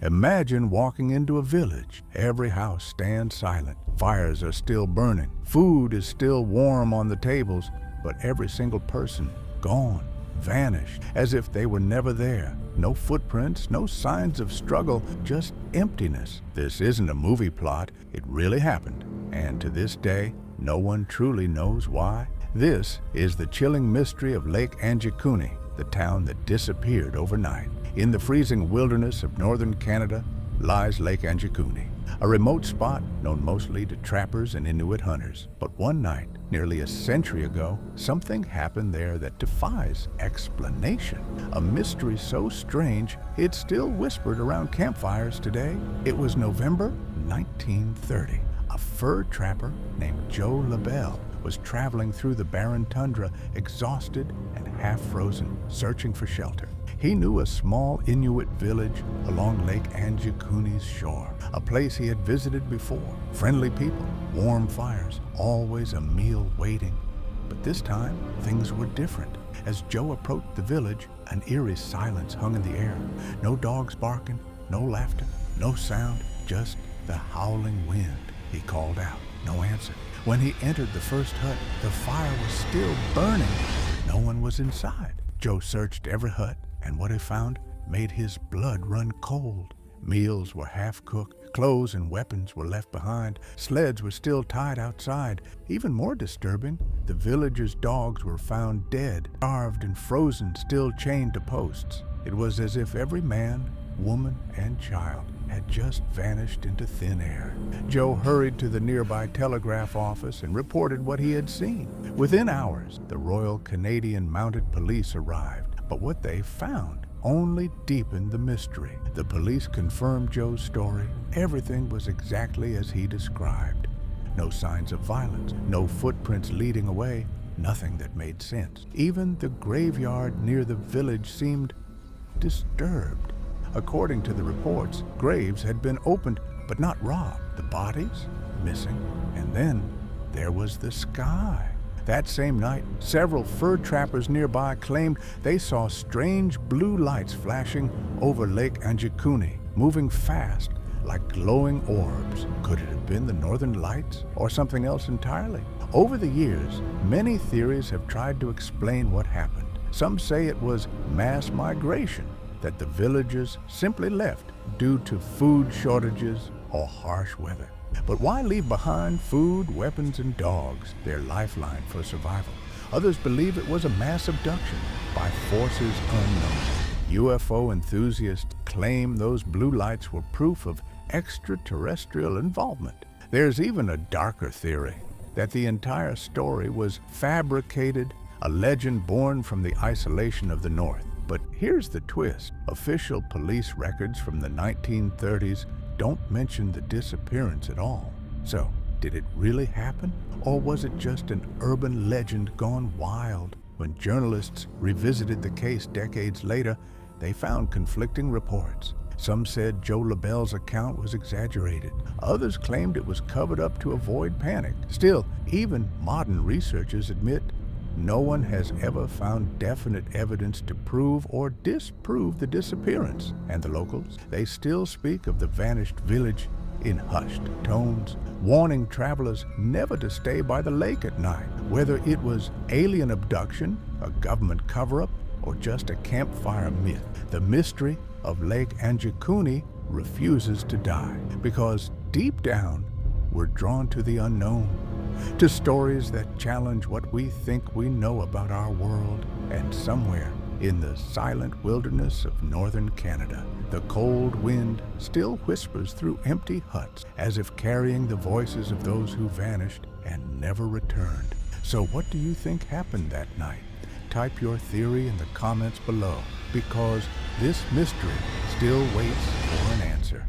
Imagine walking into a village. Every house stands silent. Fires are still burning. Food is still warm on the tables, but every single person gone, vanished, as if they were never there. No footprints, no signs of struggle, just emptiness. This isn't a movie plot. It really happened. And to this day, no one truly knows why. This is the chilling mystery of Lake Anjikuni, the town that disappeared overnight. In the freezing wilderness of northern Canada lies Lake Anjikuni, a remote spot known mostly to trappers and Inuit hunters. But one night, nearly a century ago, something happened there that defies explanation. A mystery so strange, it's still whispered around campfires today. It was November 1930. A fur trapper named Joe LaBelle was traveling through the barren tundra, exhausted and half-frozen, searching for shelter. He knew a small Inuit village along Lake Anjikuni's shore, a place he had visited before. Friendly people, warm fires, always a meal waiting. But this time, things were different. As Joe approached the village, an eerie silence hung in the air. No dogs barking, no laughter, no sound, just the howling wind. He called out, no answer. When he entered the first hut, the fire was still burning. No one was inside. Joe searched every hut, and what he found made his blood run cold. Meals were half-cooked, clothes and weapons were left behind, sleds were still tied outside. Even more disturbing, the villagers' dogs were found dead, starved and frozen, still chained to posts. It was as if every man, woman, and child had just vanished into thin air. Joe hurried to the nearby telegraph office and reported what he had seen. Within hours, the Royal Canadian Mounted Police arrived. But what they found only deepened the mystery. The police confirmed Joe's story. Everything was exactly as he described. No signs of violence, no footprints leading away, nothing that made sense. Even the graveyard near the village seemed disturbed. According to the reports, graves had been opened, but not robbed. The bodies missing. And then there was the sky. That same night, several fur trappers nearby claimed they saw strange blue lights flashing over Lake Anjikuni, moving fast like glowing orbs. Could it have been the northern lights or something else entirely? Over the years, many theories have tried to explain what happened. Some say it was mass migration, that the villagers simply left due to food shortages or harsh weather. But why leave behind food, weapons, and dogs, their lifeline for survival? Others believe it was a mass abduction by forces unknown. UFO enthusiasts claim those blue lights were proof of extraterrestrial involvement. There's even a darker theory, that the entire story was fabricated, a legend born from the isolation of the North. But here's the twist. Official police records from the 1930s don't mention the disappearance at all. So, did it really happen? Or was it just an urban legend gone wild? When journalists revisited the case decades later, they found conflicting reports. Some said Joe LaBelle's account was exaggerated. Others claimed it was covered up to avoid panic. Still, even modern researchers admit no one has ever found definite evidence to prove or disprove the disappearance. And the locals, they still speak of the vanished village in hushed tones, warning travelers never to stay by the lake at night. Whether it was alien abduction, a government cover-up, or just a campfire myth, the mystery of Lake Anjikuni refuses to die, because deep down, we're drawn to the unknown, to stories that challenge what we think we know about our world. And somewhere in the silent wilderness of northern Canada, the cold wind still whispers through empty huts, as if carrying the voices of those who vanished and never returned. So what do you think happened that night? Type your theory in the comments below, because this mystery still waits for an answer.